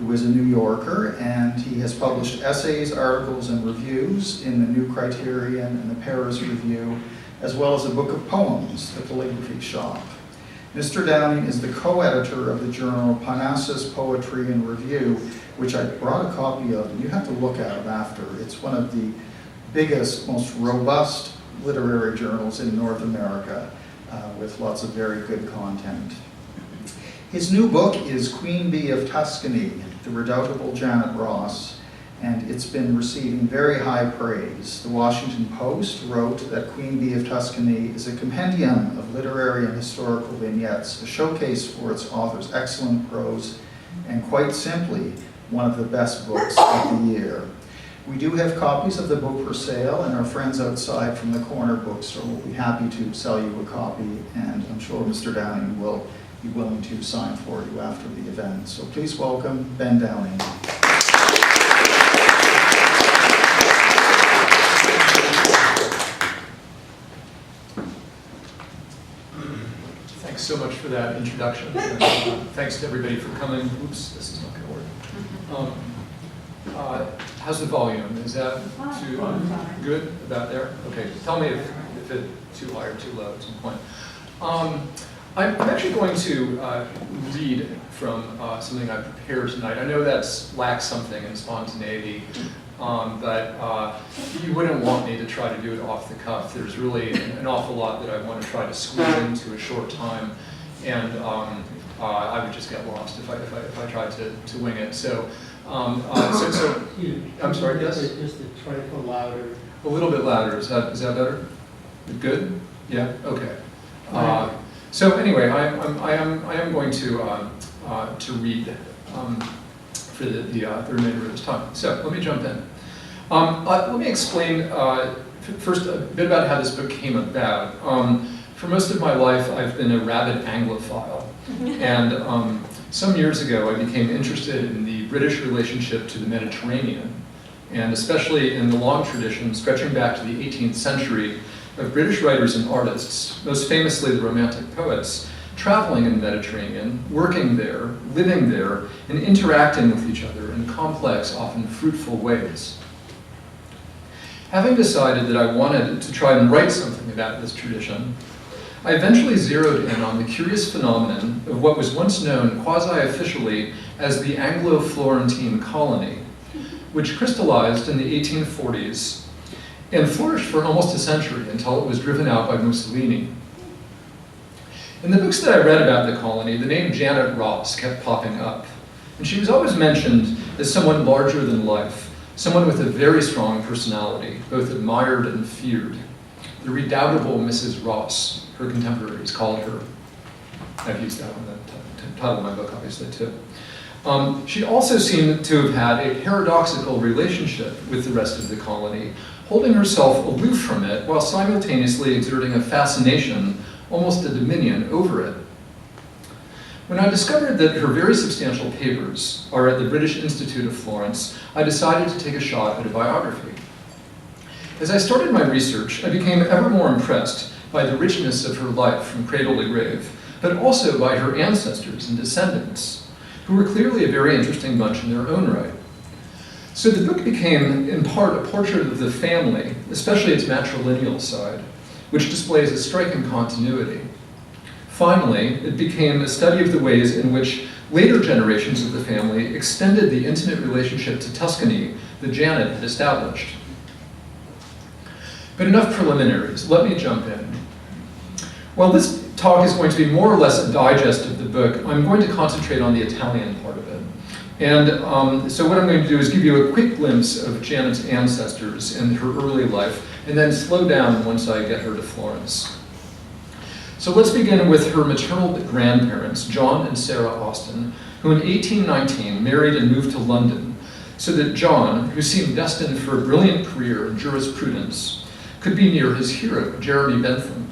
who is a New Yorker, and he has published essays, articles, and reviews in the New Criterion and the Paris Review, as well as a book of poems, The Calligraphy Shop. Mr. Downing is the co-editor of the journal Pashas, Poetry and Review, which I brought a copy of, and you have to look at it after. It's one of the biggest, most robust literary journals in North America, with lots of very good content. His new book is Queen Bee of Tuscany, the redoubtable Janet Ross, and it's been receiving very high praise. The Washington Post wrote that Queen Bee of Tuscany is a compendium of literary and historical vignettes, a showcase for its author's excellent prose, and quite simply, one of the best books of the year. We do have copies of the book for sale, and our friends outside from the corner bookstore will be happy to sell you a copy, and I'm sure Mr. Downing will be willing to sign for you after the event. So please welcome Ben Downing. Thanks so much for that introduction. And, thanks to everybody for coming. Oops, this is not going to work. How's the volume? Is that too good? About there? Okay. Tell me if it's too high or too low at some point. I'm actually going to read from something I prepared tonight. I know that lacks something in spontaneity, but you wouldn't want me to try to do it off the cuff. There's really an awful lot that I want to try to squeeze into a short time, and I would just get lost if I tried to wing it. So, I'm sorry. Yes. Just a trifle louder. A little bit louder. Is that better? Good. Yeah. Okay. So anyway, I am going to read for the remainder of this time. So let me jump in. Let me explain first a bit about how this book came about. For most of my life, I've been a rabid Anglophile, and some years ago, I became interested in the British relationship to the Mediterranean, and especially in the long tradition stretching back to the 18th century of British writers and artists, most famously the Romantic poets, traveling in the Mediterranean, working there, living there, and interacting with each other in complex, often fruitful ways. Having decided that I wanted to try and write something about this tradition, I eventually zeroed in on the curious phenomenon of what was once known quasi-officially as the Anglo-Florentine colony, which crystallized in the 1840s and flourished for almost a century until it was driven out by Mussolini. In the books that I read about the colony, the name Janet Ross kept popping up, and she was always mentioned as someone larger than life, someone with a very strong personality, both admired and feared. The redoubtable Mrs. Ross, her contemporaries called her. I've used that on the title of my book, obviously, too. She also seemed to have had a paradoxical relationship with the rest of the colony, holding herself aloof from it while simultaneously exerting a fascination, almost a dominion, over it. When I discovered that her very substantial papers are at the British Institute of Florence, I decided to take a shot at a biography. As I started my research, I became ever more impressed by the richness of her life from cradle to grave, but also by her ancestors and descendants, who were clearly a very interesting bunch in their own right. So the book became, in part, a portrait of the family, especially its matrilineal side, which displays a striking continuity. Finally, it became a study of the ways in which later generations of the family extended the intimate relationship to Tuscany that Janet had established. But enough preliminaries, let me jump in. While this talk is going to be more or less a digest of the book, I'm going to concentrate on the Italian part of it. And so what I'm going to do is give you a quick glimpse of Janet's ancestors and her early life, and then slow down once I get her to Florence. So let's begin with her maternal grandparents, John and Sarah Austin, who in 1819 married and moved to London, so that John, who seemed destined for a brilliant career in jurisprudence, could be near his hero, Jeremy Bentham.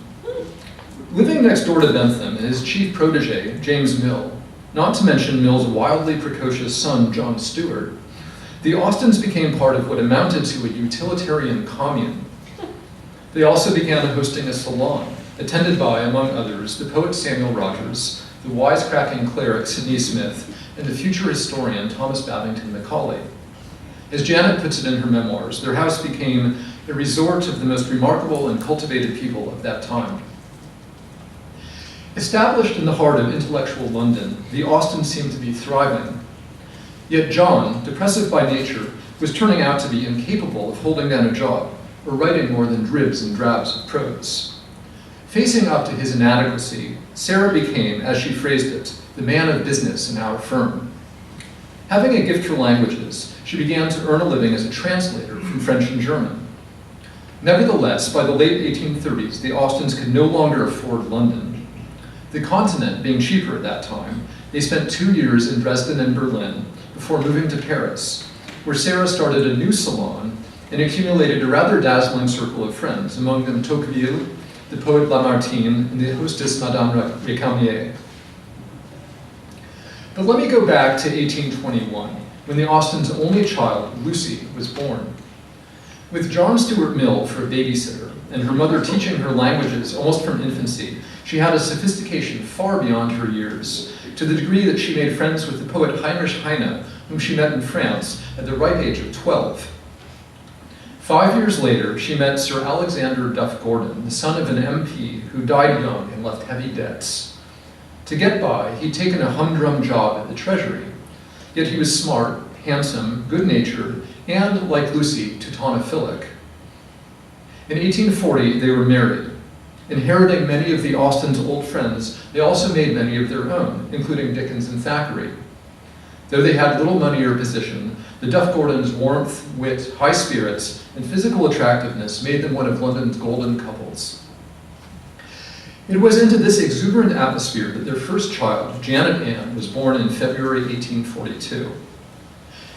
Living next door to Bentham and his chief protege, James Mill, not to mention Mill's wildly precocious son, John Stuart, the Austins became part of what amounted to a utilitarian commune. They also began hosting a salon, attended by, among others, the poet Samuel Rogers, the wisecracking cleric Sidney Smith, and the future historian Thomas Babington Macaulay. As Janet puts it in her memoirs, their house became a resort of the most remarkable and cultivated people of that time. Established in the heart of intellectual London, the Austens seemed to be thriving. Yet John, depressive by nature, was turning out to be incapable of holding down a job or writing more than dribs and drabs of prose. Facing up to his inadequacy, Sarah became, as she phrased it, the man of business in our firm. Having a gift for languages, she began to earn a living as a translator from French and German. Nevertheless, by the late 1830s, the Austens could no longer afford London. The continent being cheaper at that time, they spent 2 years in Dresden and Berlin before moving to Paris, where Sarah started a new salon and accumulated a rather dazzling circle of friends, among them Tocqueville, the poet Lamartine, and the hostess Madame Récamier. But let me go back to 1821, when the Austens' only child, Lucy, was born. With John Stuart Mill for a babysitter, and her mother teaching her languages almost from infancy, she had a sophistication far beyond her years, to the degree that she made friends with the poet Heinrich Heine, whom she met in France at the ripe age of 12. 5 years later, she met Sir Alexander Duff Gordon, the son of an MP who died young and left heavy debts. To get by, he'd taken a humdrum job at the Treasury, yet he was smart, handsome, good-natured, and, like Lucy, Teutonophilic. In 1840, they were married. Inheriting many of the Austens' old friends, they also made many of their own, including Dickens and Thackeray. Though they had little money or position, the Duff Gordons' warmth, wit, high spirits, and physical attractiveness made them one of London's golden couples. It was into this exuberant atmosphere that their first child, Janet Ann, was born in February 1842.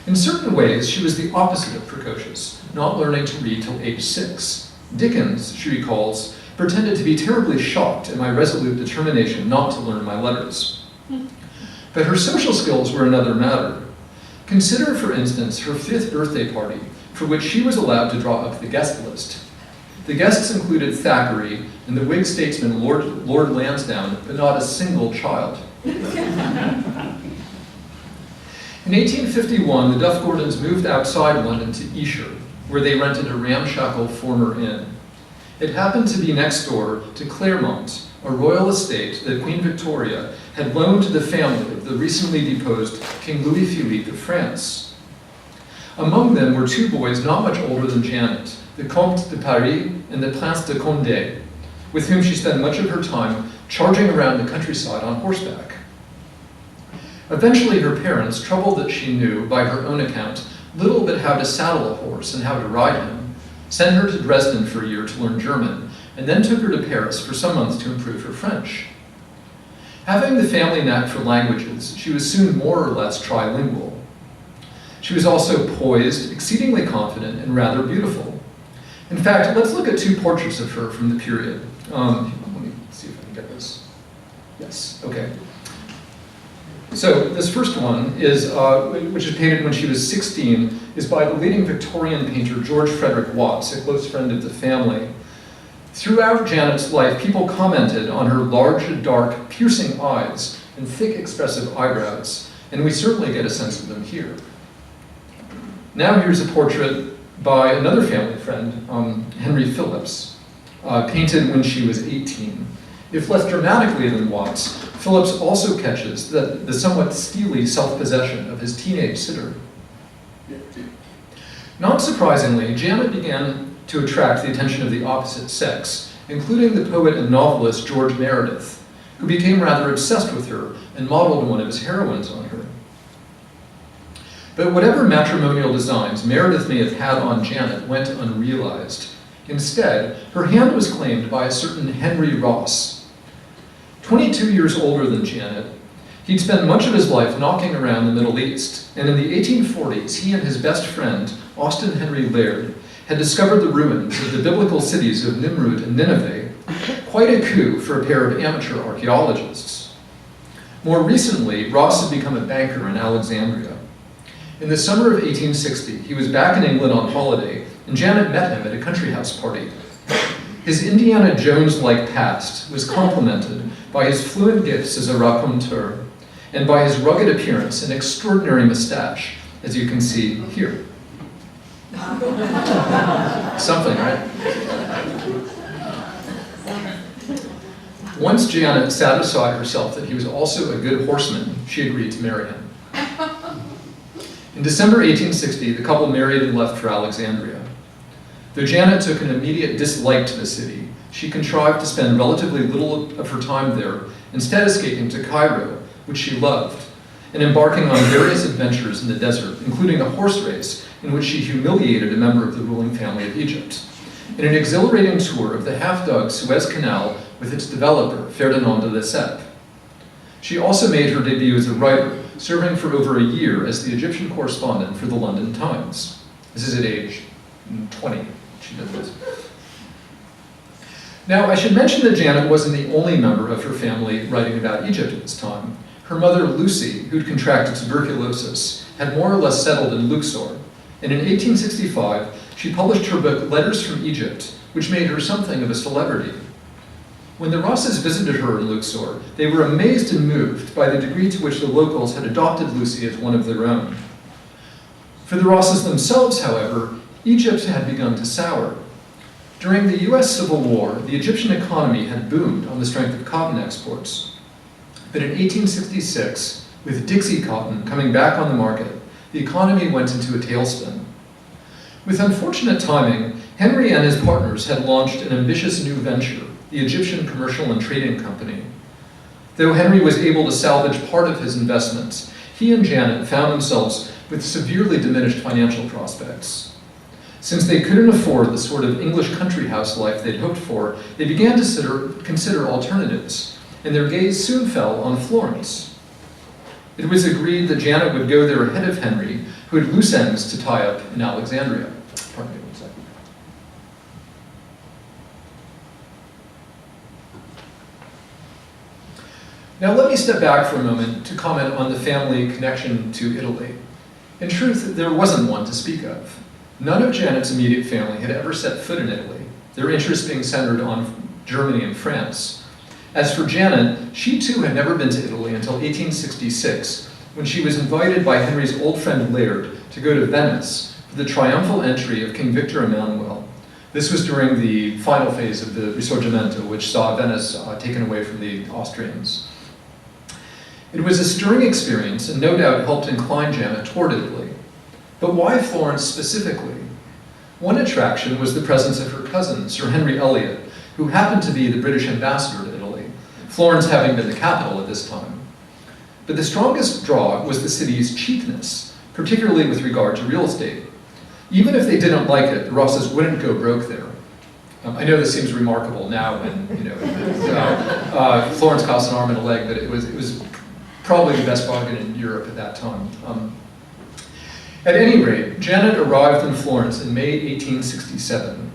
In certain ways, she was the opposite of precocious, not learning to read till age 6. Dickens, she recalls, pretended to be terribly shocked at my resolute determination not to learn my letters. But her social skills were another matter. Consider, for instance, her 5th birthday party, for which she was allowed to draw up the guest list. The guests included Thackeray and the Whig statesman Lord Lansdowne, but not a single child. In 1851, the Duff Gordons moved outside London to Esher, where they rented a ramshackle former inn. It happened to be next door to Claremont, a royal estate that Queen Victoria had loaned to the family of the recently deposed King Louis-Philippe of France. Among them were 2 boys not much older than Janet, the Comte de Paris and the Prince de Condé, with whom she spent much of her time charging around the countryside on horseback. Eventually, her parents, troubled that she knew, by her own account, little but how to saddle a horse and how to ride him, sent her to Dresden for a year to learn German, and then took her to Paris for some months to improve her French. Having the family knack for languages, she was soon more or less trilingual. She was also poised, exceedingly confident, and rather beautiful. In fact, let's look at 2 portraits of her from the period. Let me see if I can get this. Yes, okay. So this first one is, which is painted when she was 16, is by the leading Victorian painter George Frederick Watts, a close friend of the family. Throughout Janet's life, people commented on her large, dark, piercing eyes and thick, expressive eyebrows, and we certainly get a sense of them here. Now here's a portrait by another family friend, Henry Phillips, painted when she was 18. If less dramatically than Watts, Phillips also catches the somewhat steely self-possession of his teenage sitter. Not surprisingly, Janet began to attract the attention of the opposite sex, including the poet and novelist George Meredith, who became rather obsessed with her and modeled one of his heroines on her. But whatever matrimonial designs Meredith may have had on Janet went unrealized. Instead, her hand was claimed by a certain Henry Ross. 22 years older than Janet, he'd spent much of his life knocking around the Middle East, and in the 1840s, he and his best friend, Austin Henry Laird, had discovered the ruins of the biblical cities of Nimrud and Nineveh, quite a coup for a pair of amateur archaeologists. More recently, Ross had become a banker in Alexandria. In the summer of 1860, he was back in England on holiday, and Janet met him at a country house party. His Indiana Jones-like past was complemented by his fluent gifts as a raconteur, and by his rugged appearance and extraordinary mustache, as you can see here. Something, right? Once Janet satisfied herself that he was also a good horseman, she agreed to marry him. In December 1860, the couple married and left for Alexandria. Though Janet took an immediate dislike to the city, she contrived to spend relatively little of her time there, instead escaping to Cairo, which she loved, and embarking on various adventures in the desert, including a horse race in which she humiliated a member of the ruling family of Egypt, and an exhilarating tour of the half-dug Suez Canal with its developer, Ferdinand de Lesseps. She also made her debut as a writer, serving for over a year as the Egyptian correspondent for the London Times. This is at age 20, she did this. Now, I should mention that Janet wasn't the only member of her family writing about Egypt at this time. Her mother, Lucy, who'd contracted tuberculosis, had more or less settled in Luxor, and in 1865, she published her book, Letters from Egypt, which made her something of a celebrity. When the Rosses visited her in Luxor, they were amazed and moved by the degree to which the locals had adopted Lucy as one of their own. For the Rosses themselves, however, Egypt had begun to sour. During the US Civil War, the Egyptian economy had boomed on the strength of cotton exports. But in 1866, with Dixie cotton coming back on the market, the economy went into a tailspin. With unfortunate timing, Henry and his partners had launched an ambitious new venture, the Egyptian Commercial and Trading Company. Though Henry was able to salvage part of his investments, he and Janet found themselves with severely diminished financial prospects. Since they couldn't afford the sort of English country house life they'd hoped for, they began to consider alternatives, and their gaze soon fell on Florence. It was agreed that Janet would go there ahead of Henry, who had loose ends to tie up in Alexandria. Pardon me one second. Now let me step back for a moment to comment on the family connection to Italy. In truth, there wasn't one to speak of. None of Janet's immediate family had ever set foot in Italy, their interest being centered on Germany and France. As for Janet, she too had never been to Italy until 1866, when she was invited by Henry's old friend Laird to go to Venice for the triumphal entry of King Victor Emmanuel. This was during the final phase of the Risorgimento, which saw Venice taken away from the Austrians. It was a stirring experience and no doubt helped incline Janet toward Italy. But why Florence specifically? One attraction was the presence of her cousin, Sir Henry Elliot, who happened to be the British ambassador to Italy, Florence having been the capital at this time. But the strongest draw was the city's cheapness, particularly with regard to real estate. Even if they didn't like it, the Rosses wouldn't go broke there. I know this seems remarkable now when Florence cost an arm and a leg, but it was probably the best bargain in Europe at that time. At any rate, Janet arrived in Florence in May 1867.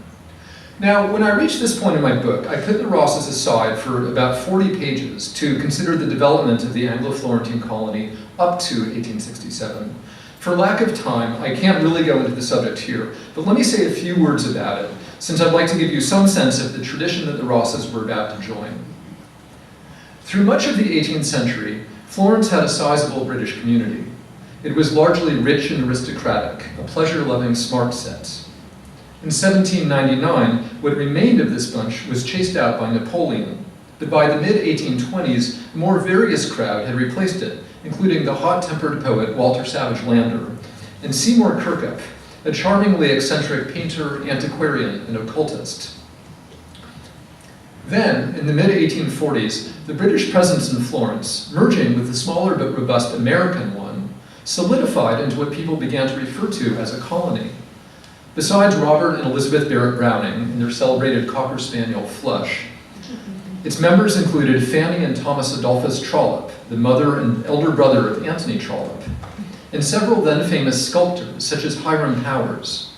Now, when I reached this point in my book, I put the Rosses aside for about 40 pages to consider the development of the Anglo-Florentine colony up to 1867. For lack of time, I can't really go into the subject here, but let me say a few words about it, since I'd like to give you some sense of the tradition that the Rosses were about to join. Through much of the 18th century, Florence had a sizable British community. It was largely rich and aristocratic, a pleasure-loving smart set. In 1799, what remained of this bunch was chased out by Napoleon, but by the mid-1820s, a more various crowd had replaced it, including the hot-tempered poet Walter Savage Landor, and Seymour Kirkup, a charmingly eccentric painter, antiquarian, and occultist. Then, in the mid-1840s, the British presence in Florence, merging with the smaller but robust American one, solidified into what people began to refer to as a colony. Besides Robert and Elizabeth Barrett Browning and their celebrated Cocker Spaniel Flush, its members included Fanny and Thomas Adolphus Trollope, the mother and elder brother of Anthony Trollope, and several then famous sculptors, such as Hiram Powers.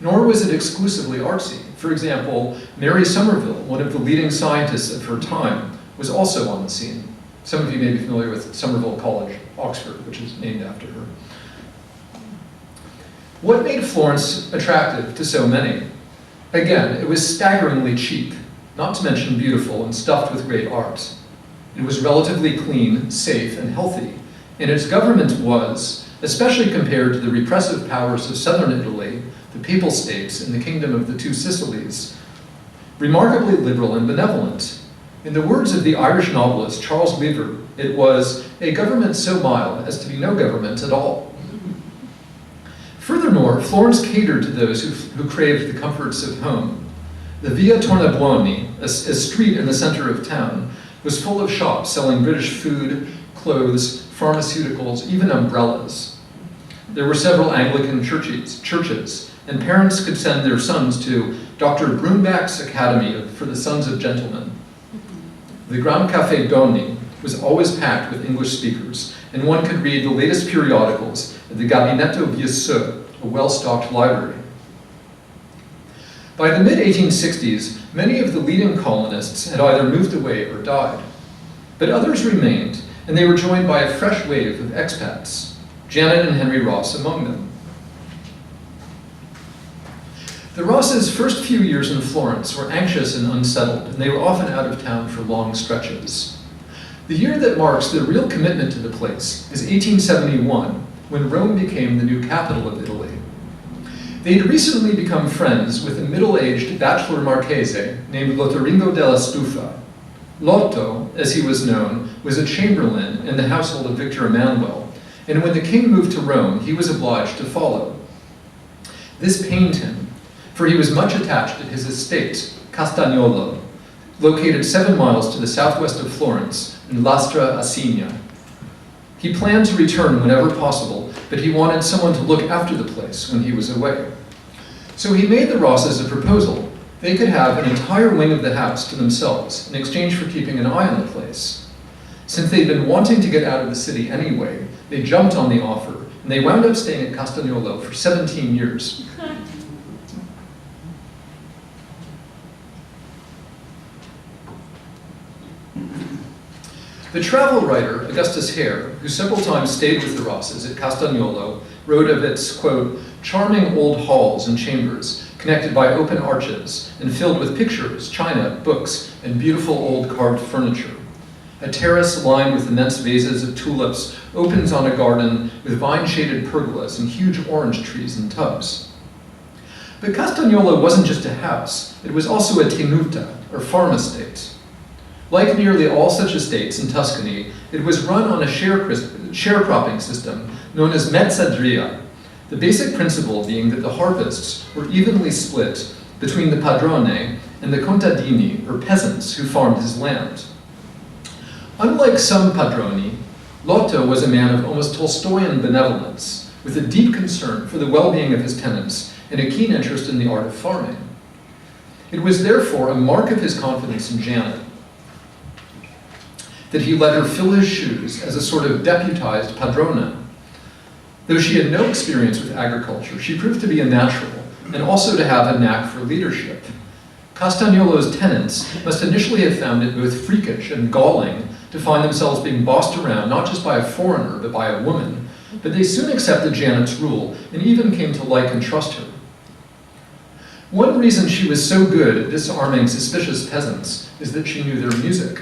Nor was it exclusively artsy. For example, Mary Somerville, one of the leading scientists of her time, was also on the scene. Some of you may be familiar with Somerville College, Oxford, which is named after her. What made Florence attractive to so many? Again, it was staggeringly cheap, not to mention beautiful and stuffed with great art. It was relatively clean, safe, and healthy, and its government was, especially compared to the repressive powers of southern Italy, the Papal States, and the Kingdom of the Two Sicilies, remarkably liberal and benevolent. In the words of the Irish novelist Charles Weaver, it was a government so mild as to be no government at all. Furthermore, Florence catered to those who craved the comforts of home. The Via Tornabuoni, a street in the center of town, was full of shops selling British food, clothes, pharmaceuticals, even umbrellas. There were several Anglican churches, and parents could send their sons to Dr. Brumback's Academy for the Sons of Gentlemen. The Grand Café Doni was always packed with English speakers, and one could read the latest periodicals at the Gabinetto Viesseux, a well-stocked library. By the mid-1860s, many of the leading colonists had either moved away or died, but others remained, and they were joined by a fresh wave of expats, Janet and Henry Ross among them. The Rosses' first few years in Florence were anxious and unsettled, and they were often out of town for long stretches. The year that marks their real commitment to the place is 1871, when Rome became the new capital of Italy. They had recently become friends with a middle-aged bachelor Marchese named Lotharingo della Stufa. Lotto, as he was known, was a chamberlain in the household of Victor Emmanuel, and when the king moved to Rome, he was obliged to follow. This pained him, for he was much attached to his estate, Castagnolo, located 7 miles to the southwest of Florence in Lastra a Signa. He planned to return whenever possible, but he wanted someone to look after the place when he was away. So he made the Rosses a proposal. They could have an entire wing of the house to themselves in exchange for keeping an eye on the place. Since they'd been wanting to get out of the city anyway, they jumped on the offer, and they wound up staying at Castagnolo for 17 years. The travel writer, Augustus Hare, who several times stayed with the Rosses at Castagnolo, wrote of its, quote, charming old halls and chambers, connected by open arches, and filled with pictures, china, books, and beautiful old carved furniture. A terrace lined with immense vases of tulips opens on a garden with vine-shaded pergolas and huge orange trees in tubs. But Castagnolo wasn't just a house, it was also a tenuta, or farm estate. Like nearly all such estates in Tuscany, it was run on a sharecropping system known as mezzadria, the basic principle being that the harvests were evenly split between the padrone and the contadini, or peasants, who farmed his land. Unlike some padroni, Lotto was a man of almost Tolstoyan benevolence, with a deep concern for the well-being of his tenants and a keen interest in the art of farming. It was therefore a mark of his confidence in Janet that he let her fill his shoes as a sort of deputized padrona. Though she had no experience with agriculture, she proved to be a natural, and also to have a knack for leadership. Castagnolo's tenants must initially have found it both freakish and galling to find themselves being bossed around not just by a foreigner, but by a woman, but they soon accepted Janet's rule, and even came to like and trust her. One reason she was so good at disarming suspicious peasants is that she knew their music.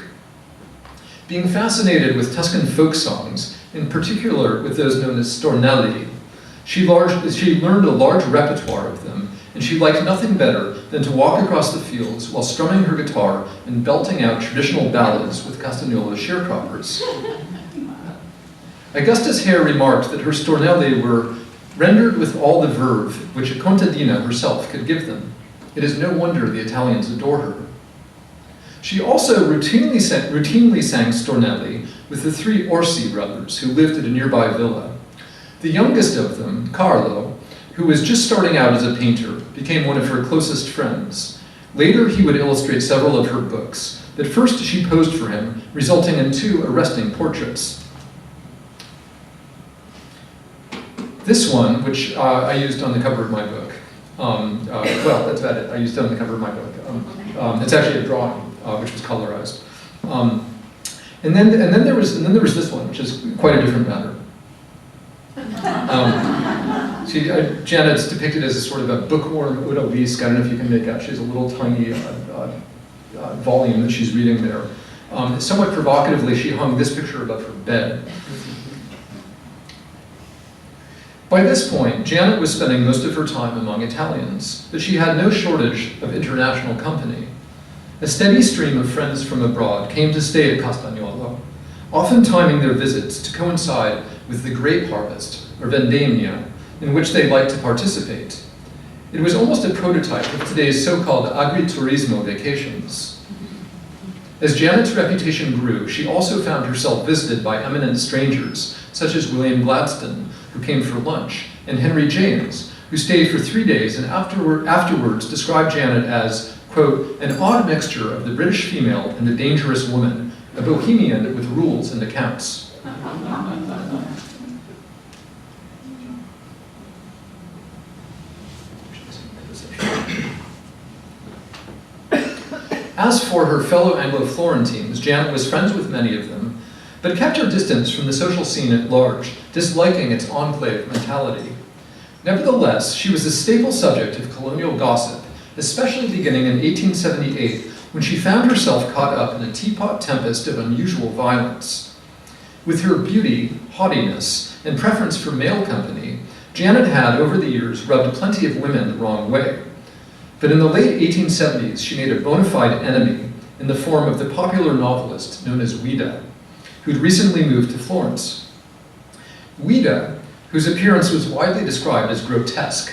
Being fascinated with Tuscan folk songs, in particular with those known as stornelli, she learned a large repertoire of them, and she liked nothing better than to walk across the fields while strumming her guitar and belting out traditional ballads with Castagnolo's sharecroppers. Augustus Hare remarked that her stornelli were rendered with all the verve which a contadina herself could give them. It is no wonder the Italians adore her. She also routinely sang stornelli with the 3 Orsi brothers who lived at a nearby villa. The youngest of them, Carlo, who was just starting out as a painter, became one of her closest friends. Later, he would illustrate several of her books, but first she posed for him, resulting in 2 arresting portraits. This one, which I used on the cover of my book, well, that's about it. I used it on the cover of my book. It's actually a drawing, which was colorized. And then there was this one, which is quite a different matter. Janet's depicted as a sort of a bookworm odalisque. I don't know if you can make out. She has a little tiny volume that she's reading there. Somewhat provocatively, she hung this picture above her bed. By this point, Janet was spending most of her time among Italians, but she had no shortage of international company. A steady stream of friends from abroad came to stay at Castagnuolo, often timing their visits to coincide with the grape harvest, or vendemmia, in which they liked to participate. It was almost a prototype of today's so-called agriturismo vacations. As Janet's reputation grew, she also found herself visited by eminent strangers, such as William Gladstone, who came for lunch, and Henry James, who stayed for 3 days and afterwards described Janet as, quote, an odd mixture of the British female and the dangerous woman, a bohemian with rules and accounts. As for her fellow Anglo-Florentines, Janet was friends with many of them, but kept her distance from the social scene at large, disliking its enclave mentality. Nevertheless, she was a staple subject of colonial gossip, especially beginning in 1878, when she found herself caught up in a teapot tempest of unusual violence. With her beauty, haughtiness, and preference for male company, Janet had, over the years, rubbed plenty of women the wrong way. But in the late 1870s, she made a bona fide enemy in the form of the popular novelist known as Ouida, who'd recently moved to Florence. Ouida, whose appearance was widely described as grotesque,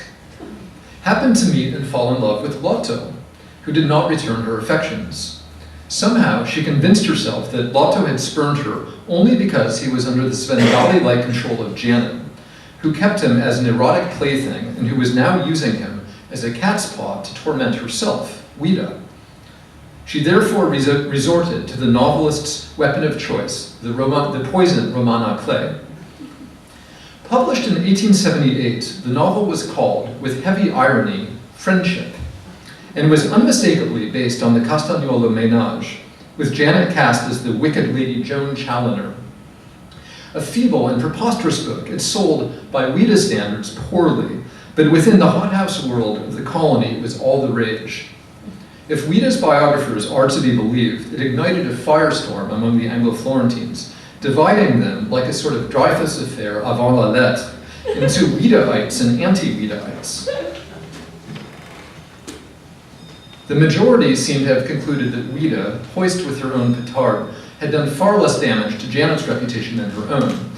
happened to meet and fall in love with Lotto, who did not return her affections. Somehow, she convinced herself that Lotto had spurned her only because he was under the Svengali-like control of Janet, who kept him as an erotic plaything and who was now using him as a cat's paw to torment herself, Ouida. She therefore resorted to the novelist's weapon of choice, the poison Romana clay. Published in 1878, the novel was called, with heavy irony, Friendship, and was unmistakably based on the Castagnuolo ménage, with Janet cast as the wicked Lady Joan Challoner. A feeble and preposterous book, it sold by Ouida's standards poorly, but within the hothouse world of the colony it was all the rage. If Ouida's biographers are to be believed, it ignited a firestorm among the Anglo-Florentines, dividing them like a sort of Dreyfus affair avant la lettre into Ouidaites and anti-Ouidaites. The majority seem to have concluded that Ouida, hoist with her own petard, had done far less damage to Janet's reputation than her own.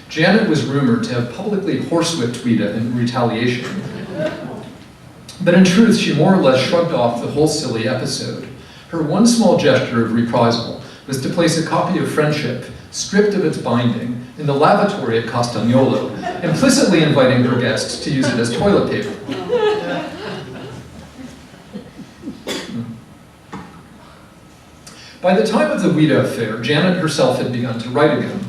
Janet was rumored to have publicly horsewhipped Ouida in retaliation. But in truth, she more or less shrugged off the whole silly episode. Her one small gesture of reprisal was to place a copy of Friendship, stripped of its binding, in the lavatory at Castagnuolo, implicitly inviting her guests to use it as toilet paper. By the time of the Ouida affair, Janet herself had begun to write again.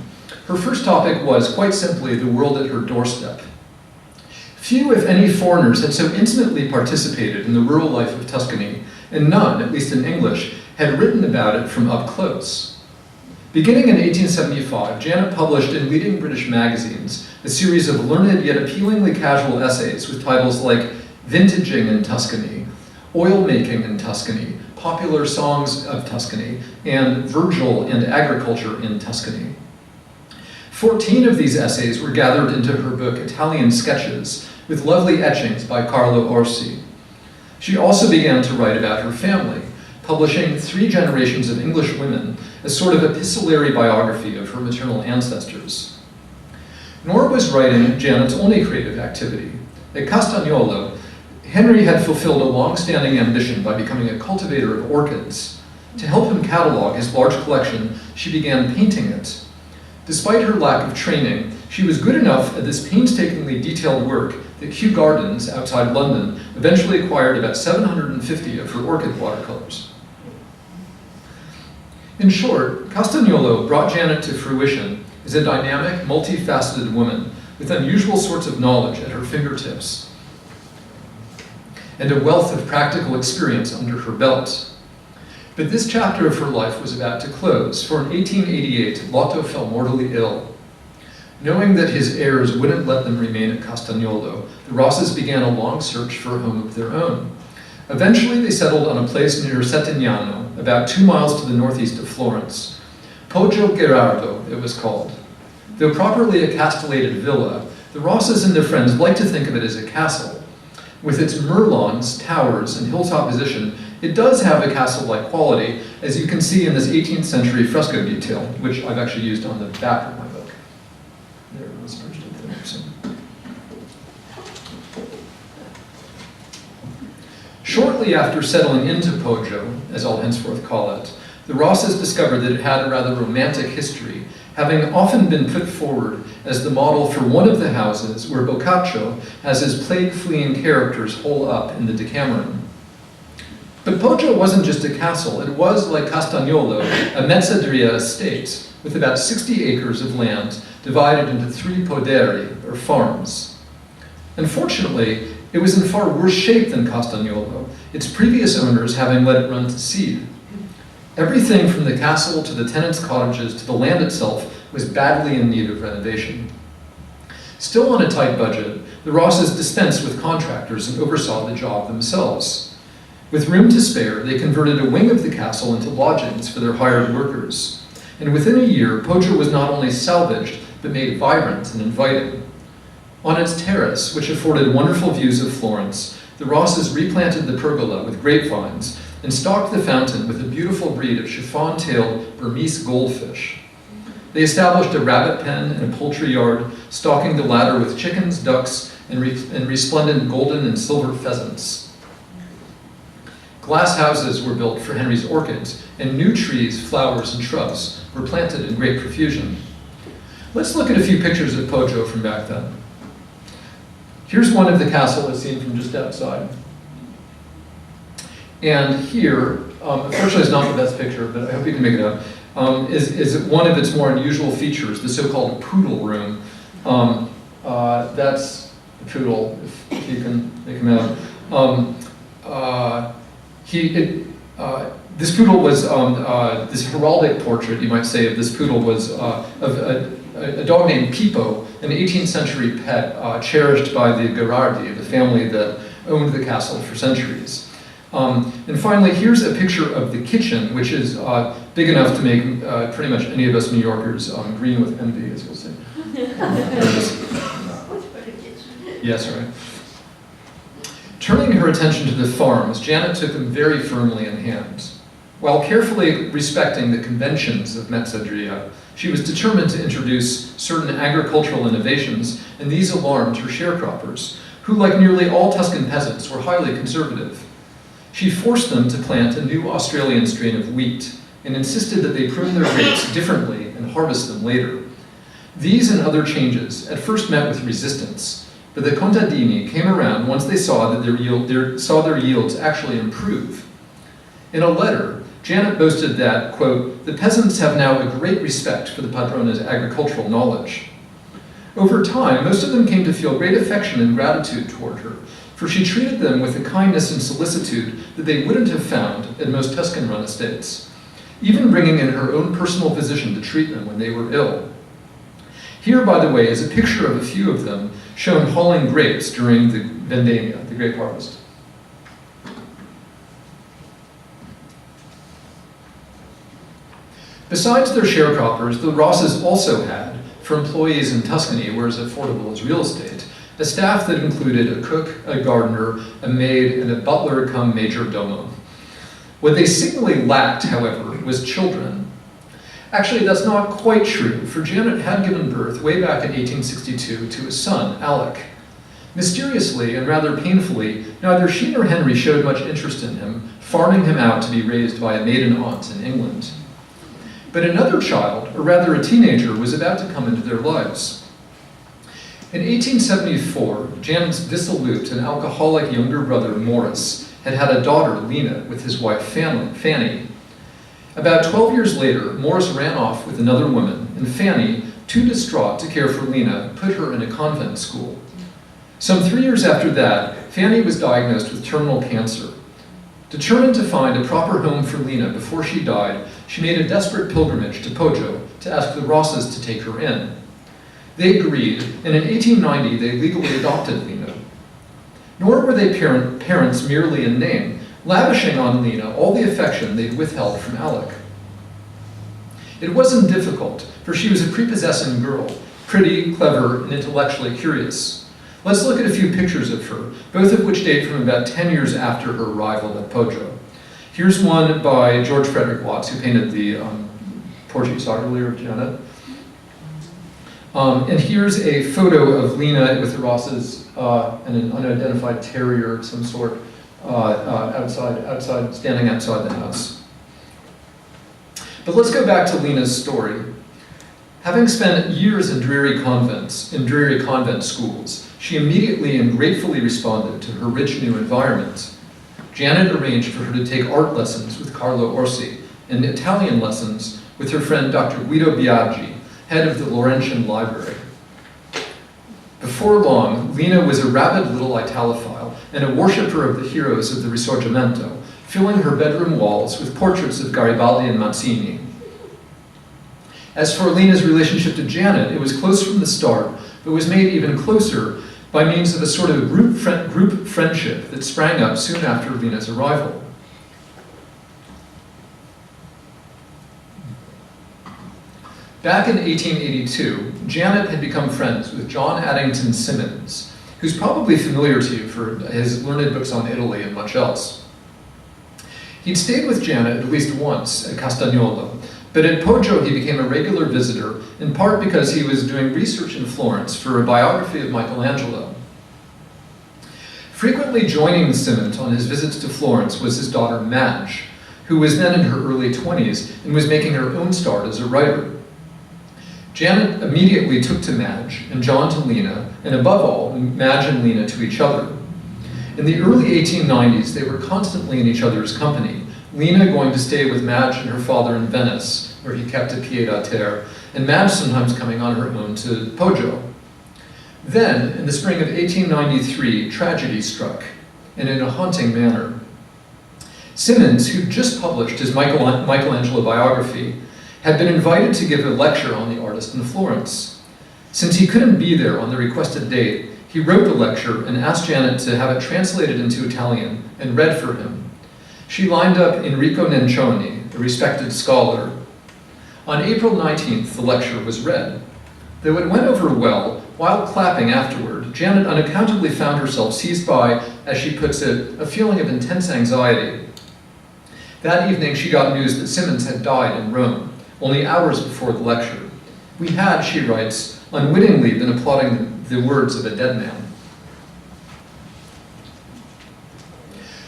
Her first topic was, quite simply, the world at her doorstep. Few, if any, foreigners had so intimately participated in the rural life of Tuscany, and none, at least in English, had written about it from up close. Beginning in 1875, Janet published in leading British magazines a series of learned yet appealingly casual essays with titles like Vintaging in Tuscany, Oil Making in Tuscany, Popular Songs of Tuscany, and Virgil and Agriculture in Tuscany. 14 of these essays were gathered into her book Italian Sketches, with lovely etchings by Carlo Orsi. She also began to write about her family, publishing 3 generations of English women, a sort of epistolary biography of her maternal ancestors. Nor was writing Janet's only creative activity. At Castagnuolo, Henry had fulfilled a long-standing ambition by becoming a cultivator of orchids. To help him catalog his large collection, she began painting it. Despite her lack of training, she was good enough at this painstakingly detailed work that Kew Gardens, outside London, eventually acquired about 750 of her orchid watercolors. In short, Castagnuolo brought Janet to fruition as a dynamic, multifaceted woman with unusual sorts of knowledge at her fingertips and a wealth of practical experience under her belt. But this chapter of her life was about to close, for in 1888, Lotto fell mortally ill. Knowing that his heirs wouldn't let them remain at Castagnuolo, the Rosses began a long search for a home of their own. Eventually, they settled on a place near Settignano, about 2 miles to the northeast of Florence. Poggio Gherardo, it was called. Though properly a castellated villa, the Rosses and their friends like to think of it as a castle. With its merlons, towers, and hilltop position, it does have a castle-like quality, as you can see in this 18th century fresco detail, which I've actually used on the back of my book. There it was perched up there. So. Shortly after settling into Poggio, as I'll henceforth call it, the Rosses discovered that it had a rather romantic history, having often been put forward as the model for one of the houses where Boccaccio has his plague-fleeing characters hole up in the Decameron. But Poggio wasn't just a castle, it was, like Castagnolo, a mezzadria estate, with about 60 acres of land divided into 3 poderi, or farms. Unfortunately, it was in far worse shape than Castagnolo, its previous owners having let it run to seed. Everything from the castle to the tenants' cottages to the land itself was badly in need of renovation. Still on a tight budget, the Rosses dispensed with contractors and oversaw the job themselves. With room to spare, they converted a wing of the castle into lodgings for their hired workers. And within a year, Poggio was not only salvaged, but made vibrant and inviting. On its terrace, which afforded wonderful views of Florence, the Rosses replanted the pergola with grapevines and stocked the fountain with a beautiful breed of chiffon-tailed Burmese goldfish. They established a rabbit pen and a poultry yard, stocking the latter with chickens, ducks, and resplendent golden and silver pheasants. Glass houses were built for Henry's orchids, and new trees, flowers, and shrubs were planted in great profusion. Let's look at a few pictures of Poggio from back then. Here's one of the castle as seen from just outside. And here, unfortunately it's not the best picture, but I hope you can make it out, is one of its more unusual features, the so-called poodle room. That's the poodle, if you can make him out. This poodle was, this heraldic portrait, you might say, of this poodle was of a dog named Pippo, an 18th century pet cherished by the Gherardi, the family that owned the castle for centuries. And finally, here's a picture of the kitchen, which is big enough to make pretty much any of us New Yorkers green with envy, as you'll see. Yes, right. Turning her attention to the farms, Janet took them very firmly in hand. While carefully respecting the conventions of mezzadria, she was determined to introduce certain agricultural innovations, and these alarmed her sharecroppers, who, like nearly all Tuscan peasants, were highly conservative. She forced them to plant a new Australian strain of wheat and insisted that they prune their grapes differently and harvest them later. These and other changes at first met with resistance, but the contadini came around once they saw that their yields actually improve. In a letter, Janet boasted that, quote, "the peasants have now a great respect for the padrona's agricultural knowledge." Over time, most of them came to feel great affection and gratitude toward her, for she treated them with a kindness and solicitude that they wouldn't have found at most Tuscan-run estates, even bringing in her own personal physician to treat them when they were ill. Here, by the way, is a picture of a few of them shown hauling grapes during the vendemmia, the grape harvest. Besides their sharecroppers, the Rosses also had, for employees in Tuscany where it's affordable as real estate, a staff that included a cook, a gardener, a maid, and a butler come major domo. What they signally lacked, however, was children. Actually, that's not quite true, for Janet had given birth way back in 1862 to a son, Alec. Mysteriously and rather painfully, neither she nor Henry showed much interest in him, farming him out to be raised by a maiden aunt in England. But another child, or rather a teenager, was about to come into their lives. In 1874, Janet's dissolute and alcoholic younger brother, Morris, had had a daughter, Lena, with his wife, Fanny. About 12 years later, Morris ran off with another woman, and Fanny, too distraught to care for Lena, put her in a convent school. Some 3 years after that, Fanny was diagnosed with terminal cancer. Determined to find a proper home for Lena before she died, she made a desperate pilgrimage to Poggio to ask the Rosses to take her in. They agreed, and in 1890 they legally adopted Lena. Nor were they parents merely in name. lavishing on Lena all the affection they'd withheld from Alec. It wasn't difficult, for she was a prepossessing girl, pretty, clever, and intellectually curious. Let's look at a few pictures of her, both of which date from about 10 years after her arrival at Poggio. Here's one by George Frederick Watts, who painted the portrait you saw earlier of Janet. And here's a photo of Lena with the Rosses and an unidentified terrier of some sort standing outside the house. But let's go back to Lena's story. Having spent years in dreary convent schools, she immediately and gratefully responded to her rich new environment. Janet arranged for her to take art lessons with Carlo Orsi and Italian lessons with her friend Dr. Guido Biaggi, head of the Laurentian Library. Before long, Lena was a rabid little Italophile and a worshipper of the heroes of the Risorgimento, filling her bedroom walls with portraits of Garibaldi and Mazzini. As for Lena's relationship to Janet, it was close from the start, but was made even closer by means of a sort of group friendship that sprang up soon after Lena's arrival. Back in 1882, Janet had become friends with John Addington Symonds, who's probably familiar to you for his learned books on Italy and much else. He'd stayed with Janet at least once at Castagnolo, but at Poggio he became a regular visitor, in part because he was doing research in Florence for a biography of Michelangelo. Frequently joining Symonds on his visits to Florence was his daughter Madge, who was then in her early 20s and was making her own start as a writer. Janet immediately took to Madge, and John to Lena, and above all, Madge and Lena to each other. In the early 1890s, they were constantly in each other's company, Lena going to stay with Madge and her father in Venice, where he kept a pied-à-terre, and Madge sometimes coming on her own to Poggio. Then, in the spring of 1893, tragedy struck, and in a haunting manner. Symonds, who'd just published his Michelangelo biography, had been invited to give a lecture on the artist in Florence. Since he couldn't be there on the requested date, he wrote the lecture and asked Janet to have it translated into Italian and read for him. She lined up Enrico Nencioni, a respected scholar. On April 19th, the lecture was read. Though it went over well, while clapping afterward, Janet unaccountably found herself seized by, as she puts it, a feeling of intense anxiety. That evening she got news that Symonds had died in Rome, only hours before the lecture. We had, she writes, unwittingly been applauding the words of a dead man.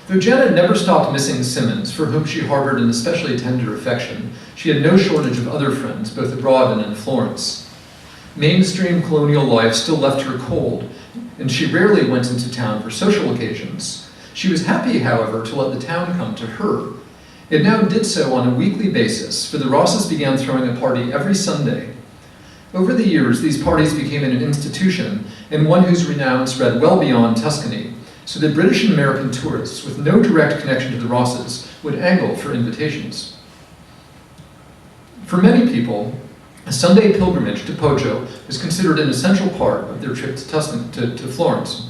Though Janet never stopped missing Symonds, for whom she harbored an especially tender affection, she had no shortage of other friends, both abroad and in Florence. Mainstream colonial life still left her cold, and she rarely went into town for social occasions. She was happy, however, to let the town come to her. It now did so on a weekly basis, for the Rosses began throwing a party every Sunday. Over the years, these parties became an institution, and one whose renown spread well beyond Tuscany, so that British and American tourists with no direct connection to the Rosses would angle for invitations. For many people, a Sunday pilgrimage to Poggio was considered an essential part of their trip to Florence.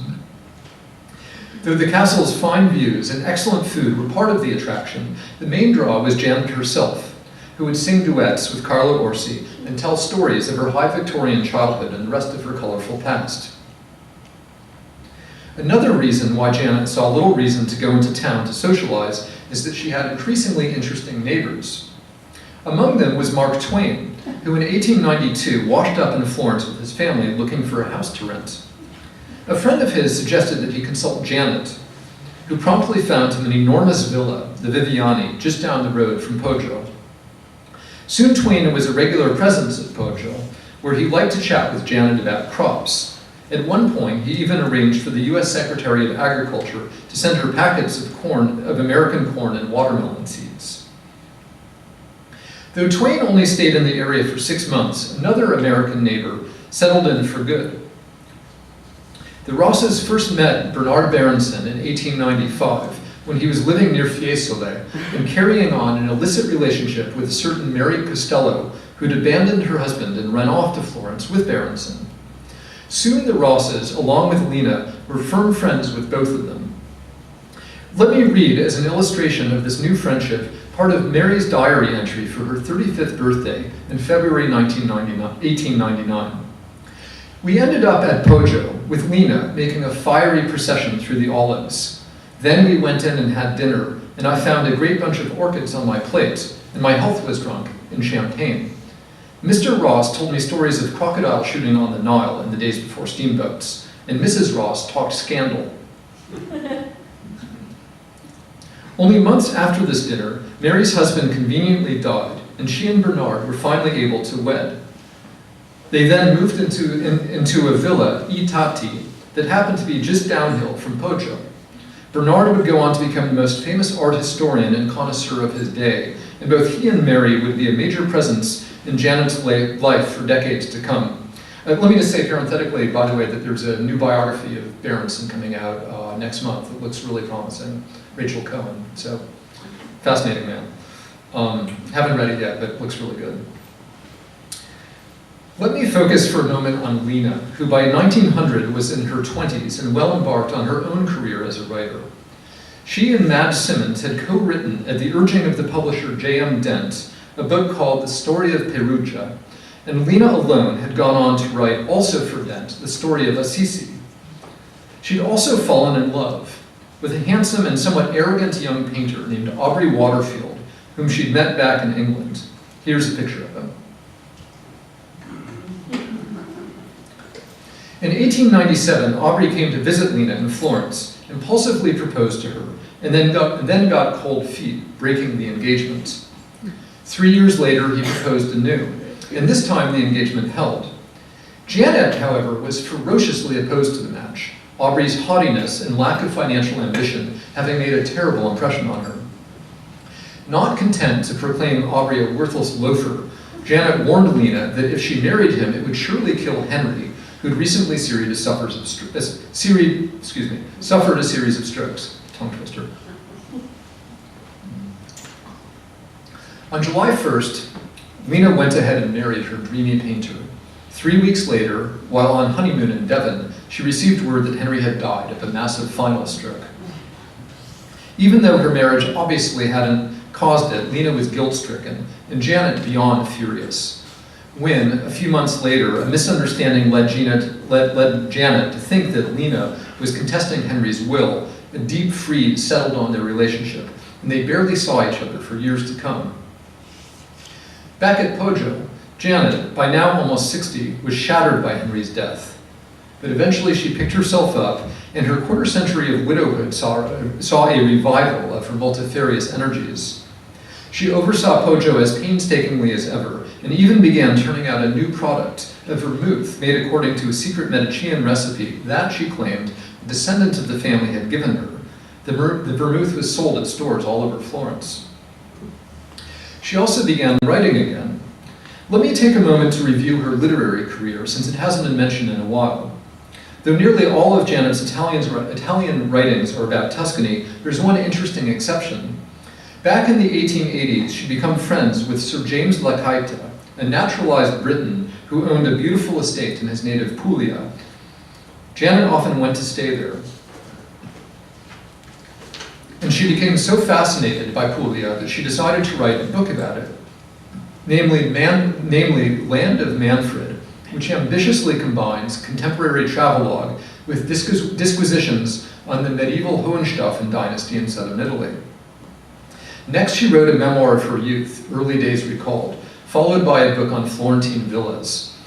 Though the castle's fine views and excellent food were part of the attraction, the main draw was Janet herself, who would sing duets with Carlo Orsi and tell stories of her high Victorian childhood and the rest of her colorful past. Another reason why Janet saw little reason to go into town to socialize is that she had increasingly interesting neighbors. Among them was Mark Twain, who in 1892 washed up in Florence with his family looking for a house to rent. A friend of his suggested that he consult Janet, who promptly found him an enormous villa, the Viviani, just down the road from Poggio. Soon Twain was a regular presence at Poggio, where he liked to chat with Janet about crops. At one point, he even arranged for the U.S. Secretary of Agriculture to send her packets of American corn and watermelon seeds. Though Twain only stayed in the area for 6 months, another American neighbor settled in for good. The Rosses first met Bernard Berenson in 1895 when he was living near Fiesole and carrying on an illicit relationship with a certain Mary Costello, who'd abandoned her husband and run off to Florence with Berenson. Soon the Rosses, along with Lena, were firm friends with both of them. Let me read, as an illustration of this new friendship, part of Mary's diary entry for her 35th birthday in February 1899. We ended up at Poggio, with Lena making a fiery procession through the olives. Then we went in and had dinner, and I found a great bunch of orchids on my plate, and my health was drunk in champagne. Mr. Ross told me stories of crocodile shooting on the Nile in the days before steamboats, and Mrs. Ross talked scandal. Only months after this dinner, Mary's husband conveniently died, and she and Bernard were finally able to wed. They then moved into a villa, I Tatti, that happened to be just downhill from Poggio. Bernard would go on to become the most famous art historian and connoisseur of his day, and both he and Mary would be a major presence in Janet's life for decades to come. Let me just say parenthetically, by the way, that there's a new biography of Berenson coming out next month. It looks really promising. Rachel Cohen, so fascinating man. Haven't read it yet, but it looks really good. Let me focus for a moment on Lena, who by 1900 was in her 20s and well embarked on her own career as a writer. She and Madge Simmons had co-written, at the urging of the publisher J.M. Dent, a book called The Story of Perugia, and Lena alone had gone on to write, also for Dent, The Story of Assisi. She'd also fallen in love with a handsome and somewhat arrogant young painter named Aubrey Waterfield, whom she'd met back in England. Here's a picture of him. In 1897, Aubrey came to visit Lena in Florence, impulsively proposed to her, and then got cold feet, breaking the engagement. 3 years later, he proposed anew, and this time the engagement held. Janet, however, was ferociously opposed to the match, Aubrey's haughtiness and lack of financial ambition having made a terrible impression on her. Not content to proclaim Aubrey a worthless loafer, Janet warned Lena that if she married him, it would surely kill Henry, who'd recently suffered a series of strokes. Tongue twister. On July 1st, Lena went ahead and married her dreamy painter. 3 weeks later, while on honeymoon in Devon, she received word that Henry had died of a massive final stroke. Even though her marriage obviously hadn't caused it, Lena was guilt-stricken, and Janet beyond furious. When, a few months later, a misunderstanding led Janet to think that Lena was contesting Henry's will, a deep freeze settled on their relationship, and they barely saw each other for years to come. Back at Poggio, Janet, by now almost 60, was shattered by Henry's death. But eventually she picked herself up, and her quarter-century of widowhood saw a revival of her multifarious energies. She oversaw Poggio as painstakingly as ever, and even began turning out a new product, a vermouth made according to a secret Medicean recipe that, she claimed, a descendant of the family had given her. The vermouth was sold at stores all over Florence. She also began writing again. Let me take a moment to review her literary career, since it hasn't been mentioned in a while. Though nearly all of Janet's Italian writings are about Tuscany, there's one interesting exception. Back in the 1880s, she'd become friends with Sir James Lacaita, a naturalized Briton who owned a beautiful estate in his native Puglia. Janet often went to stay there. And she became so fascinated by Puglia that she decided to write a book about it, namely Land of Manfred, which ambitiously combines contemporary travelogue with disquisitions on the medieval Hohenstaufen dynasty in southern Italy. Next, she wrote a memoir of her youth, Early Days Recalled, followed by a book on Florentine villas,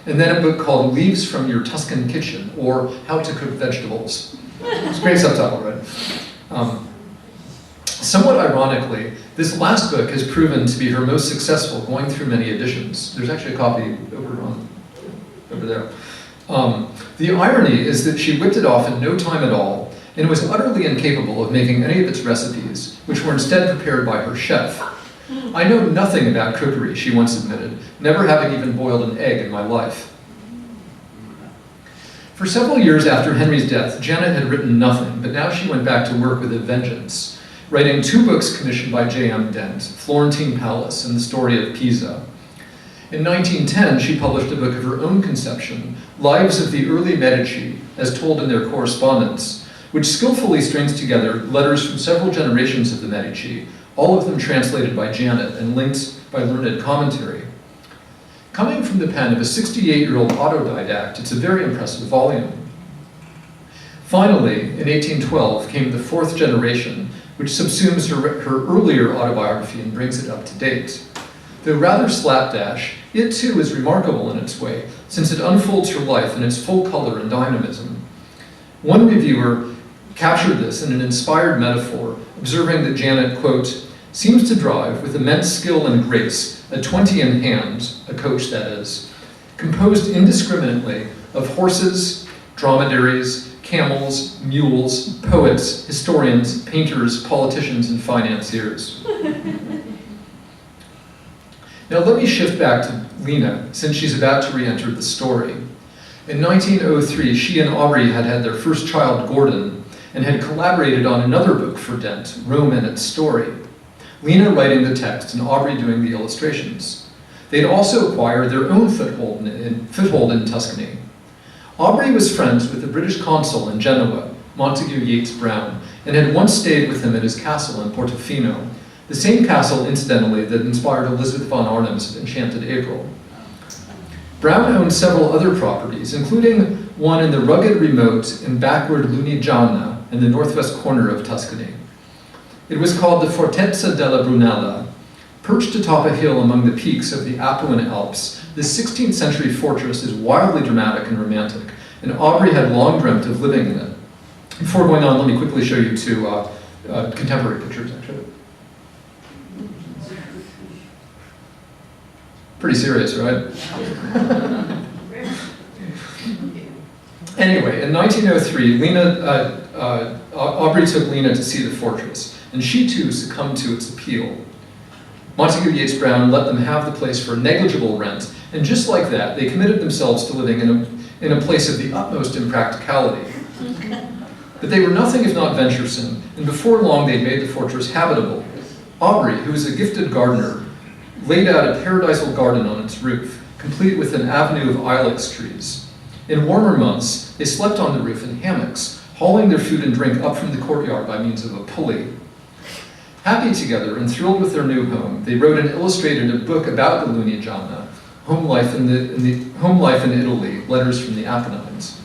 and then a book called Leaves from Your Tuscan Kitchen, or How to Cook Vegetables. It's a great subtitle, right? Somewhat ironically, this last book has proven to be her most successful, going through many editions. There's actually a copy over there. The irony is that she whipped it off in no time at all, and was utterly incapable of making any of its recipes, which were instead prepared by her chef. I know nothing about cookery, she once admitted, never having even boiled an egg in my life. For several years after Henry's death, Janet had written nothing, but now she went back to work with a vengeance, writing 2 books commissioned by J.M. Dent, Florentine Palace and the Story of Pisa. In 1910, she published a book of her own conception, Lives of the Early Medici, as told in their correspondence, which skillfully strings together letters from several generations of the Medici, all of them translated by Janet and linked by learned commentary. Coming from the pen of a 68-year-old autodidact, it's a very impressive volume. Finally, in 1812, came the fourth generation, which subsumes her earlier autobiography and brings it up to date. Though rather slapdash, it too is remarkable in its way, since it unfolds her life in its full color and dynamism. One reviewer captured this in an inspired metaphor, observing that Janet, quote, seems to drive with immense skill and grace a 20 in hand, a coach that is, composed indiscriminately of horses, dromedaries, camels, mules, poets, historians, painters, politicians, and financiers. Now let me shift back to Lena, since she's about to re-enter the story. In 1903, she and Aubrey had had their first child, Gordon, and had collaborated on another book for Dent, Rome and Its Story. Lena writing the text and Aubrey doing the illustrations. They'd also acquired their own foothold in Tuscany. Aubrey was friends with the British consul in Genoa, Montague Yates Brown, and had once stayed with him at his castle in Portofino, the same castle, incidentally, that inspired Elizabeth von Arnim's Enchanted April. Brown owned several other properties, including one in the rugged, remote, and backward Lunigiana in the northwest corner of Tuscany. It was called the Fortezza della Brunella. Perched atop a hill among the peaks of the Apuan Alps, this 16th century fortress is wildly dramatic and romantic, and Aubrey had long dreamt of living in it. Before going on, let me quickly show you two contemporary pictures, actually. Pretty serious, right? Anyway, in 1903, Aubrey took Lena to see the fortress, and she too succumbed to its appeal. Montague Yates Brown let them have the place for negligible rent, and just like that, they committed themselves to living in a place of the utmost impracticality. But they were nothing if not venturesome, and before long they made the fortress habitable. Aubrey, who was a gifted gardener, laid out a paradisal garden on its roof, complete with an avenue of ilex trees. In warmer months, they slept on the roof in hammocks, hauling their food and drink up from the courtyard by means of a pulley. Happy together and thrilled with their new home, they wrote and illustrated a book about the Lunigiana, home life in Italy, letters from the Apennines.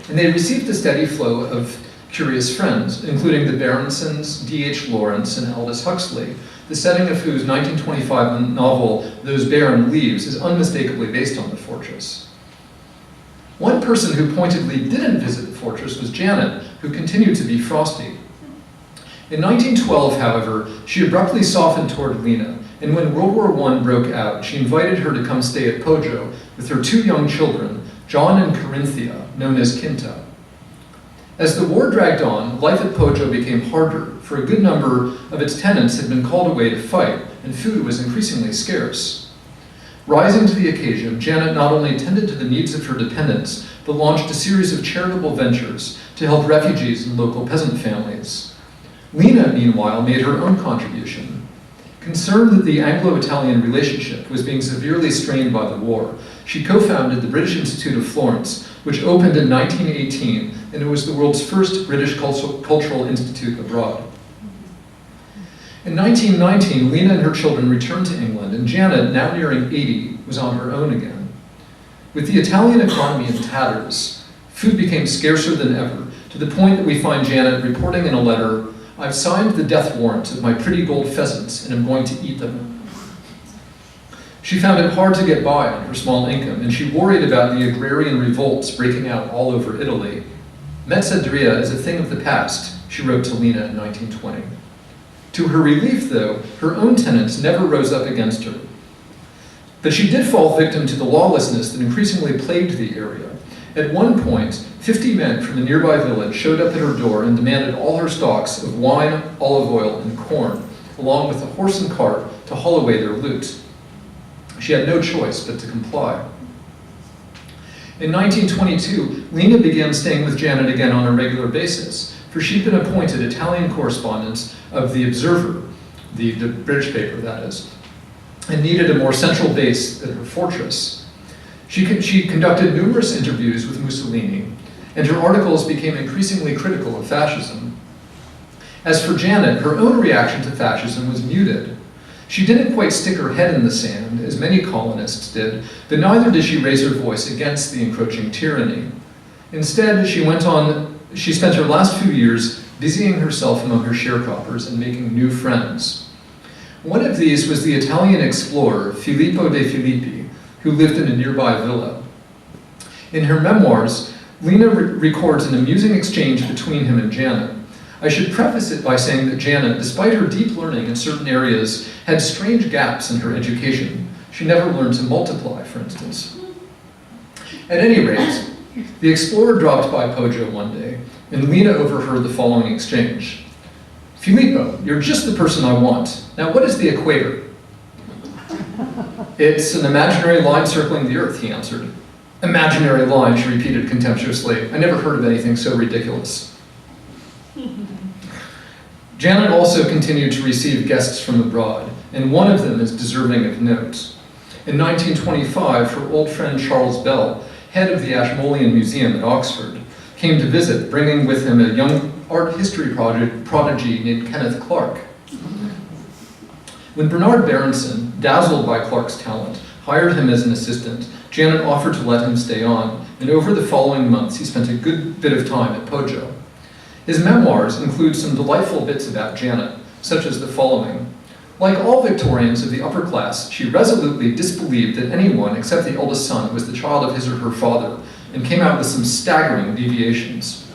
And they received a steady flow of curious friends, including the Berensons, D.H. Lawrence, and Aldous Huxley, the setting of whose 1925 novel, Those Barren Leaves, is unmistakably based on the fortress. One person who pointedly didn't visit the fortress was Janet, who continued to be frosty. In 1912, however, she abruptly softened toward Lena, and when World War I broke out, she invited her to come stay at Poggio with her two young children, John and Corinthia, known as Quinta. As the war dragged on, life at Poggio became harder, for a good number of its tenants had been called away to fight, and food was increasingly scarce. Rising to the occasion, Janet not only tended to the needs of her dependents, but launched a series of charitable ventures to help refugees and local peasant families. Lena, meanwhile, made her own contribution. Concerned that the Anglo-Italian relationship was being severely strained by the war, she co-founded the British Institute of Florence, which opened in 1918, and it was the world's first British cultural institute abroad. In 1919, Lena and her children returned to England, and Janet, now nearing 80, was on her own again. With the Italian economy in tatters, food became scarcer than ever, to the point that we find Janet reporting in a letter, "I've signed the death warrant of my pretty gold pheasants and am going to eat them." She found it hard to get by on her small income, and she worried about the agrarian revolts breaking out all over Italy. Mezzadria is a thing of the past, she wrote to Lena in 1920. To her relief, though, her own tenants never rose up against her. But she did fall victim to the lawlessness that increasingly plagued the area. At one point, 50 men from a nearby village showed up at her door and demanded all her stocks of wine, olive oil, and corn, along with a horse and cart to haul away their loot. She had no choice but to comply. In 1922, Lena began staying with Janet again on a regular basis, for she'd been appointed Italian correspondent of The Observer, the British paper, that is, and needed a more central base at her fortress. She conducted numerous interviews with Mussolini, and her articles became increasingly critical of fascism. As for Janet, her own reaction to fascism was muted. She didn't quite stick her head in the sand, as many colonists did, but neither did she raise her voice against the encroaching tyranny. Instead, she spent her last few years busying herself among her sharecroppers and making new friends. One of these was the Italian explorer Filippo de Filippi, who lived in a nearby villa. In her memoirs, Lena records an amusing exchange between him and Janet. I should preface it by saying that Janet, despite her deep learning in certain areas, had strange gaps in her education. She never learned to multiply, for instance. At any rate, the explorer dropped by Poggio one day, and Lena overheard the following exchange. Filippo, you're just the person I want. Now, what is the equator? It's an imaginary line circling the Earth, he answered. Imaginary line, she repeated contemptuously. I never heard of anything so ridiculous. Janet also continued to receive guests from abroad, and one of them is deserving of note. In 1925, her old friend Charles Bell, head of the Ashmolean Museum at Oxford, came to visit, bringing with him a young art history prodigy named Kenneth Clark. When Bernard Berenson, dazzled by Clark's talent, hired him as an assistant, Janet offered to let him stay on, and over the following months he spent a good bit of time at Poggio. His memoirs include some delightful bits about Janet, such as the following. Like all Victorians of the upper class, she resolutely disbelieved that anyone except the eldest son was the child of his or her father, and came out with some staggering deviations.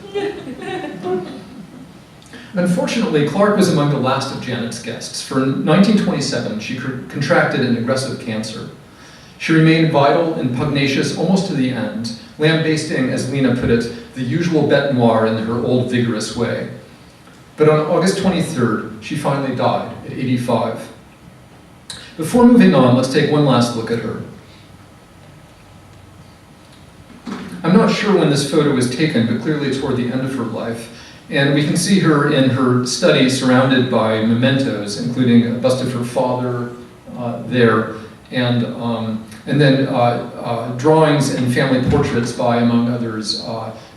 Unfortunately, Clark was among the last of Janet's guests, for in 1927 she contracted an aggressive cancer. She remained vital and pugnacious almost to the end, lambasting, as Lena put it, the usual bête noire in her old vigorous way. But on August 23rd, she finally died at 85. Before moving on, let's take one last look at her. I'm not sure when this photo was taken, but clearly toward the end of her life. And we can see her in her study surrounded by mementos, including a bust of her father there, and then drawings and family portraits by, among others,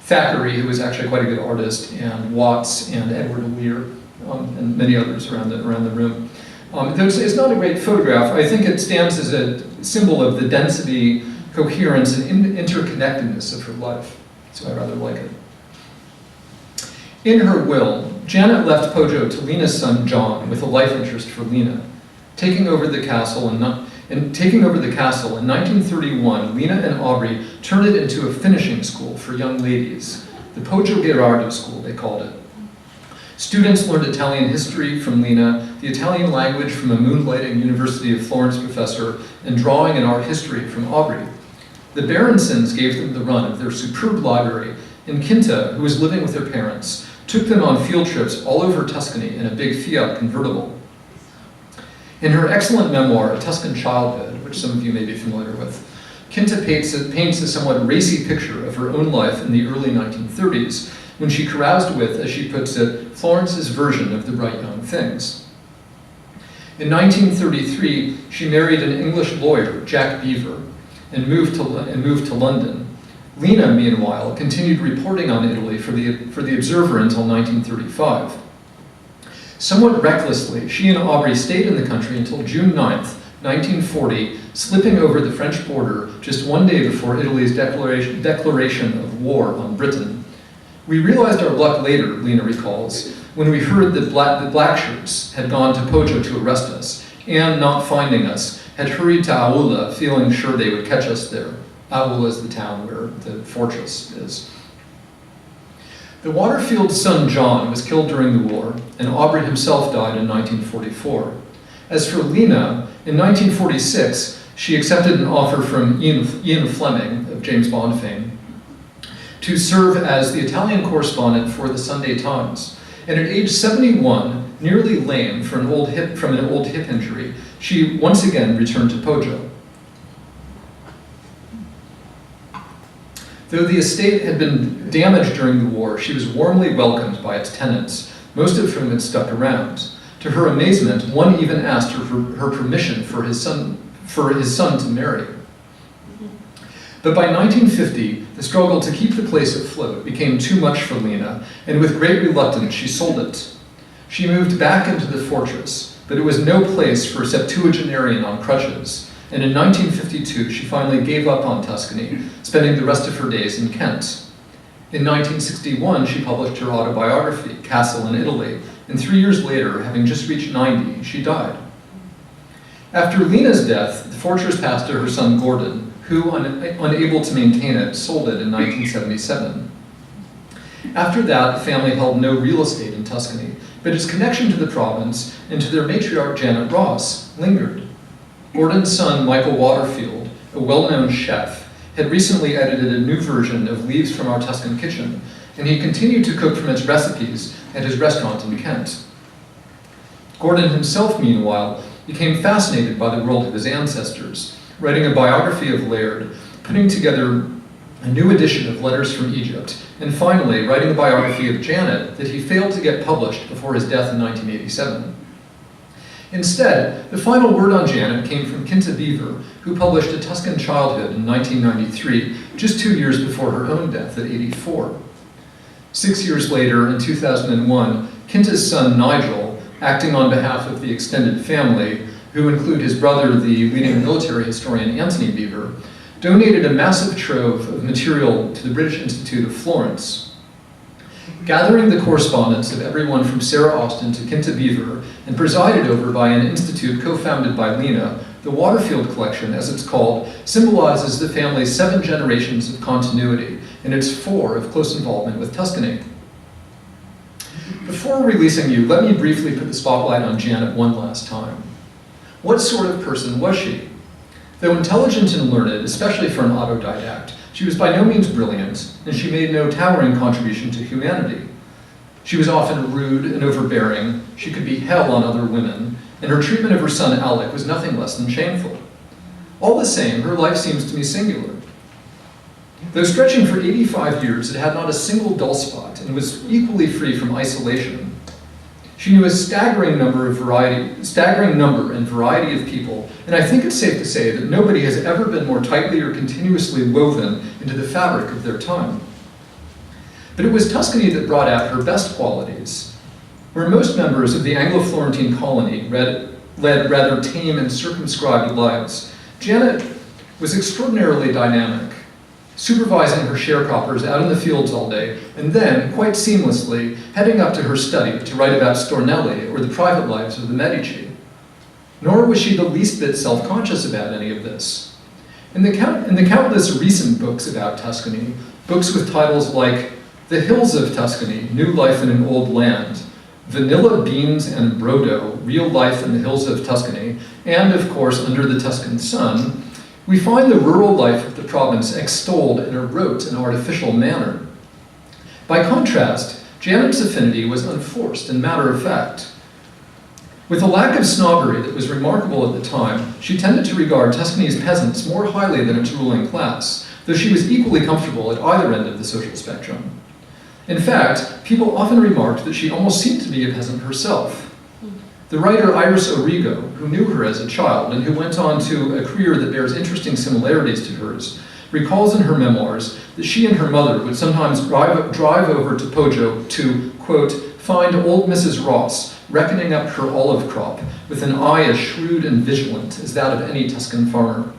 Thackeray, who was actually quite a good artist, and Watts and Edward Lear, and many others around the room. It's not a great photograph. I think it stands as a symbol of the density, coherence, and interconnectedness of her life, so I rather like it. In her will, Janet left Poggio to Lena's son John with a life interest for Lena. Taking over the castle in 1931, Lena and Aubrey turned it into a finishing school for young ladies, the Poggio Gherardo school, they called it. Students learned Italian history from Lena, the Italian language from a moonlighting University of Florence professor, and drawing and art history from Aubrey. The Berensons gave them the run of their superb library, and Kinta, who was living with her parents, took them on field trips all over Tuscany in a big Fiat convertible. In her excellent memoir, A Tuscan Childhood, which some of you may be familiar with, Kinta paints a somewhat racy picture of her own life in the early 1930s, when she caroused with, as she puts it, Florence's version of the bright young things. In 1933, she married an English lawyer, Jack Beaver, and moved to London. Lena, meanwhile, continued reporting on Italy for the Observer until 1935. Somewhat recklessly, she and Aubrey stayed in the country until June 9th, 1940, slipping over the French border just one day before Italy's declaration of war on Britain. We realized our luck later, Lena recalls, when we heard that the black shirts had gone to Poggio to arrest us, and, not finding us, had hurried to Aula, feeling sure they would catch us there. Aula is the town where the fortress is. The Waterfield's son John was killed during the war, and Aubrey himself died in 1944. As for Lena, in 1946, she accepted an offer from Ian Fleming, of James Bond fame, to serve as the Italian correspondent for the Sunday Times. And at age 71, nearly lame from an old hip injury, she once again returned to Poggio. Though the estate had been damaged during the war, she was warmly welcomed by its tenants, most of whom had stuck around. To her amazement, one even asked her permission for his son to marry. But by 1950, the struggle to keep the place afloat became too much for Lena, and with great reluctance, she sold it. She moved back into the fortress, but it was no place for a septuagenarian on crutches, and in 1952, she finally gave up on Tuscany, spending the rest of her days in Kent. In 1961, she published her autobiography, Castle in Italy, and 3 years later, having just reached 90, she died. After Lena's death, the fortress passed to her son Gordon, who, unable to maintain it, sold it in 1977. After that, the family held no real estate in Tuscany, but its connection to the province and to their matriarch Janet Ross lingered. Gordon's son, Michael Waterfield, a well-known chef, had recently edited a new version of Leaves from Our Tuscan Kitchen, and he continued to cook from its recipes at his restaurant in Kent. Gordon himself, meanwhile, became fascinated by the world of his ancestors, writing a biography of Laird, putting together a new edition of Letters from Egypt, and finally writing a biography of Janet that he failed to get published before his death in 1987. Instead, the final word on Janet came from Quinta Beaver, who published A Tuscan Childhood in 1993, just 2 years before her own death at 84. 6 years later, in 2001, Quinta's son Nigel, acting on behalf of the extended family, who include his brother, the leading military historian Anthony Beaver, donated a massive trove of material to the British Institute of Florence. Gathering the correspondence of everyone from Sarah Austin to Quinta Beaver and presided over by an institute co-founded by Lena, the Waterfield Collection, as it's called, symbolizes the family's 7 generations of continuity and its 4 of close involvement with Tuscany. Before releasing you, let me briefly put the spotlight on Janet one last time. What sort of person was she? Though intelligent and learned, especially for an autodidact, she was by no means brilliant, and she made no towering contribution to humanity. She was often rude and overbearing, she could be hell on other women, and her treatment of her son Alec was nothing less than shameful. All the same, her life seems to me singular. Though stretching for 85 years, it had not a single dull spot, and was equally free from isolation. She knew a staggering number and variety of people, and I think it's safe to say that nobody has ever been more tightly or continuously woven into the fabric of their time. But it was Tuscany that brought out her best qualities. Where most members of the Anglo-Florentine colony led rather tame and circumscribed lives, Janet was extraordinarily dynamic, supervising her sharecroppers out in the fields all day, and then, quite seamlessly, heading up to her study to write about Stornelli or the private lives of the Medici. Nor was she the least bit self-conscious about any of this. In the countless recent books about Tuscany, books with titles like The Hills of Tuscany, New Life in an Old Land, Vanilla Beans and Brodo, Real Life in the Hills of Tuscany, and, of course, Under the Tuscan Sun, we find the rural life of the province extolled in a rote and artificial manner. By contrast, Janet's affinity was unforced and matter-of-fact. With a lack of snobbery that was remarkable at the time, she tended to regard Tuscany's peasants more highly than its ruling class, though she was equally comfortable at either end of the social spectrum. In fact, people often remarked that she almost seemed to be a peasant herself. The writer Iris Origo, who knew her as a child and who went on to a career that bears interesting similarities to hers, recalls in her memoirs that she and her mother would sometimes drive over to Poggio to, quote, find old Mrs. Ross reckoning up her olive crop with an eye as shrewd and vigilant as that of any Tuscan farmer.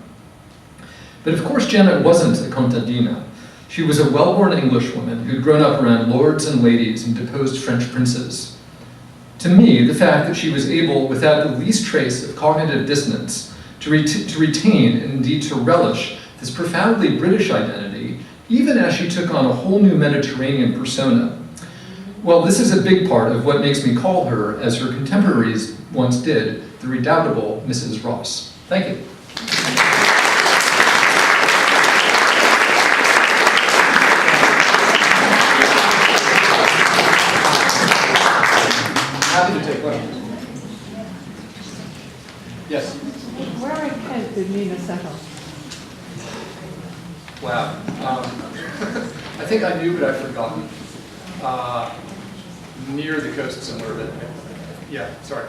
But of course Janet wasn't a contadina. She was a well-born Englishwoman who'd grown up around lords and ladies and deposed French princes. To me, the fact that she was able, without the least trace of cognitive dissonance, to retain and indeed to relish this profoundly British identity, even as she took on a whole new Mediterranean persona, well, this is a big part of what makes me call her, as her contemporaries once did, the redoubtable Mrs. Ross. Thank you. Happy to take questions. Yes? Where in Kent did Nina settle? Wow. I think I knew, but I've forgotten. Near the coast somewhere, but yeah, sorry.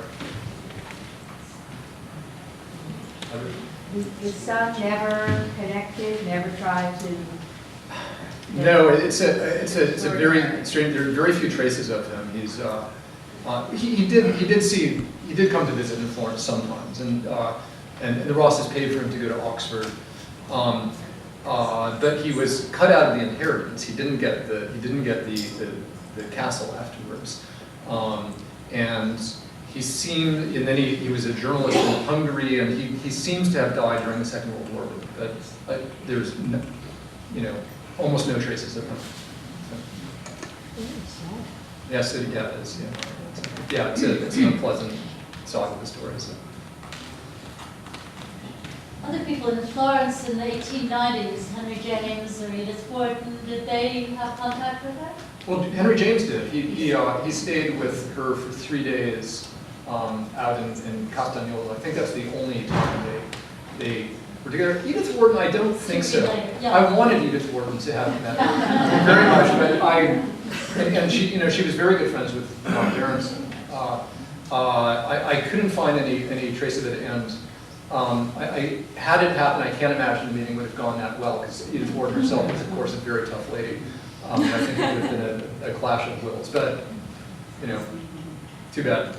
his son never connected, never tried to? No, it's a very strange. There are very few traces of him. He's he did come to visit in Florence sometimes, and the Rosses paid for him to go to Oxford, but he was cut out of the inheritance. He didn't get the castle afterwards, and he seemed, and then he was a journalist in Hungary, and he seems to have died during the Second World War, but there's no, almost no traces of him. Yes, it is. Yeah, it's an unpleasant side of the story. So. Other people in Florence in the 1890s, Henry James or Edith Wharton, did they have contact with her? Well, Henry James did. He stayed with her for 3 days out in Castagnolo. I think that's the only time they were together. Edith Wharton, I don't think so. Yeah. I wanted Edith Wharton to have met her very much, but and she was very good friends with Mark Berenson. I couldn't find any trace of it, and I had it happen. I can't imagine the meeting would have gone that well, because Edith Wharton herself was, of course, a very tough lady. I think it would have been a clash of wills, but too bad.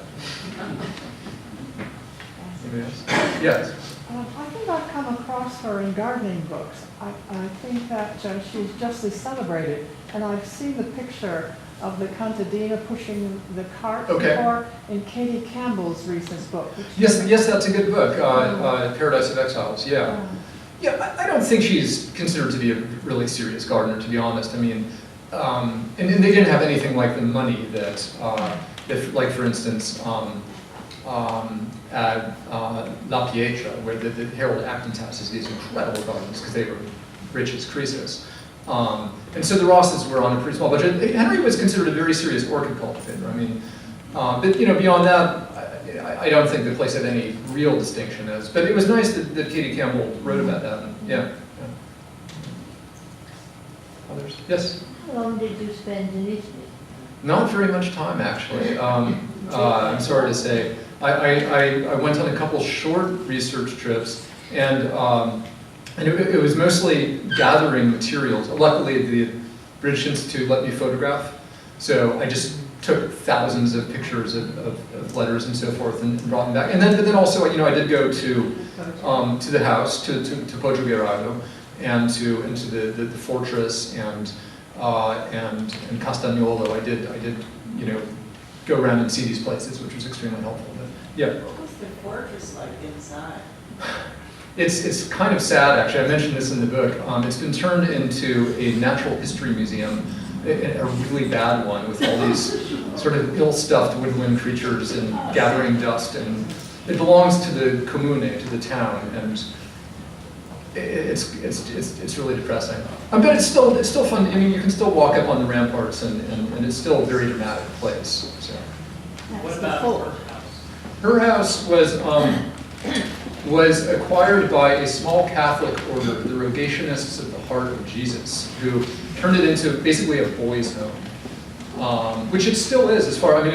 Anybody else? Yes. I think I've come across her in gardening books. I think that she's justly celebrated, and I've seen the picture of the contadina pushing the cart before in Katie Campbell's recent book. Yes, that's a good book, Paradise of Exiles. Yeah. Yeah, I don't think she's considered to be a really serious gardener, to be honest. I mean, and they didn't have anything like the money that, like for instance, at La Pietra, where the Harold Acton's house is these incredible gardens because they were rich as Croesus. And so the Rosses were on a pretty small budget. Henry was considered a very serious orchid cultivator. I mean, but beyond that, I don't think the place had any real distinction as. But it was nice that Katie Campbell wrote about that. And, yeah. Others? Yes. How long did you spend in Italy? Not very much time, actually. I'm sorry to say. I went on a couple short research trips, and it was mostly gathering materials. Luckily, the British Institute let me photograph, so I just took thousands of pictures of letters and so forth and brought them back. And then also, I did go to the house, to Poggio Gherardo, and into the fortress and Castagnolo. I did go around and see these places, which was extremely helpful. But, yeah. What was the fortress like inside? It's kind of sad, actually. I mentioned this in the book. It's been turned into a natural history museum, a really bad one, with all these sort of ill-stuffed woodland creatures and gathering dust. And it belongs to the comune, to the town, and it's really depressing. But it's still fun. I mean, you can still walk up on the ramparts, and it's still a very dramatic place. So. What about her house? Her house was acquired by a small Catholic order, the Rogationists of the Heart of Jesus, who turned it into basically a boys' home, which it still is. That's what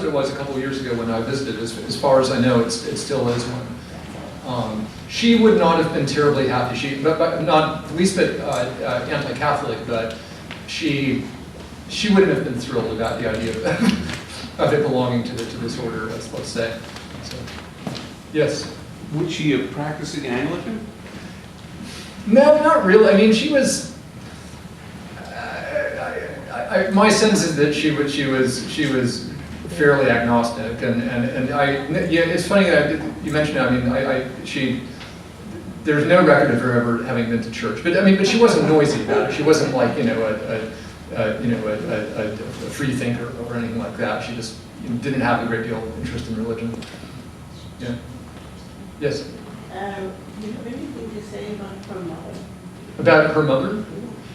it was a couple of years ago when I visited. As far as I know, it still is one. She would not have been terribly happy. But not least bit anti-Catholic, but she wouldn't have been thrilled about the idea of it belonging to this order, let's say. So, yes. Would she have practiced Anglican? No, not really. I mean, she was. My sense is that she was fairly agnostic, and it's funny that you mentioned that. I mean, there's no record of her ever having been to church, but she wasn't noisy about it. She wasn't like a free thinker or anything like that. She just didn't have a great deal of interest in religion. Yeah. Yes. Do you have anything to say about her mother? About her mother?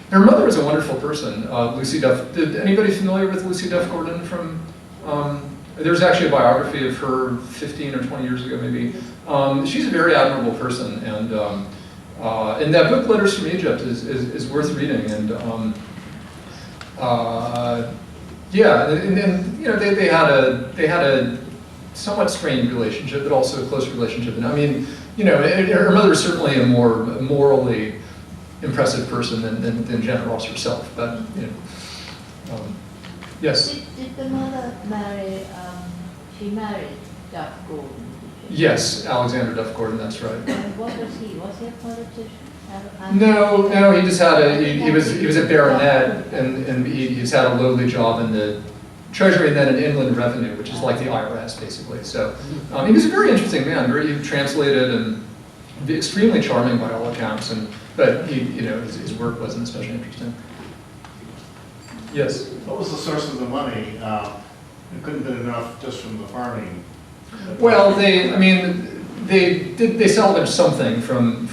Her mother was a wonderful person, Lucy Duff. Did anybody familiar with Lucy Duff Gordon from? There's actually a biography of her 15 or 20 years ago, maybe. She's a very admirable person, and that book, Letters from Egypt, is worth reading. And they had a somewhat strained relationship, but also a close relationship. And I mean, you know, her mother was certainly a more morally impressive person than Janet Ross herself, but, you know. Yes? Did the mother marry, she married Duff Gordon? Yes, Alexander Duff Gordon, that's right. And what was he? Was he a politician? No, he just had he was a baronet, and he's had a lowly job in the Treasury and then in Inland Revenue, which is like the IRS, basically. So he was a very interesting man, very translated and extremely charming by all accounts, but his work wasn't especially interesting. Yes? What was the source of the money? It couldn't have been enough just from the farming. Well, they salvaged something from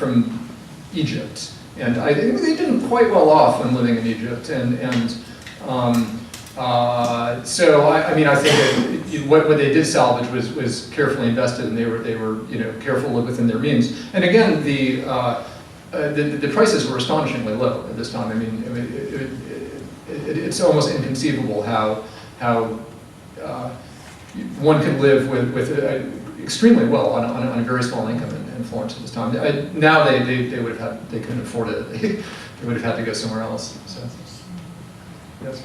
Egypt, and they did quite well off when living in Egypt, so I think what they did salvage was carefully invested, and they were careful within their means. And again, the prices were astonishingly low at this time. I mean, it's almost inconceivable how one could live with extremely well on a very small income in Florence at this time. Now they couldn't afford it. They would have had to go somewhere else. So, yes.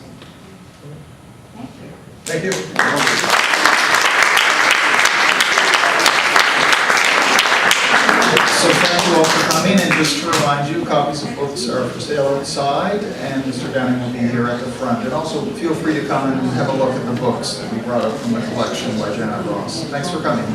Thank you. So thank you all for coming, and just to remind you, copies of books are for sale outside, and Mr. Downing will be here at the front. And also, feel free to come and have a look at the books that we brought up from the collection by Janet Ross. Thanks for coming.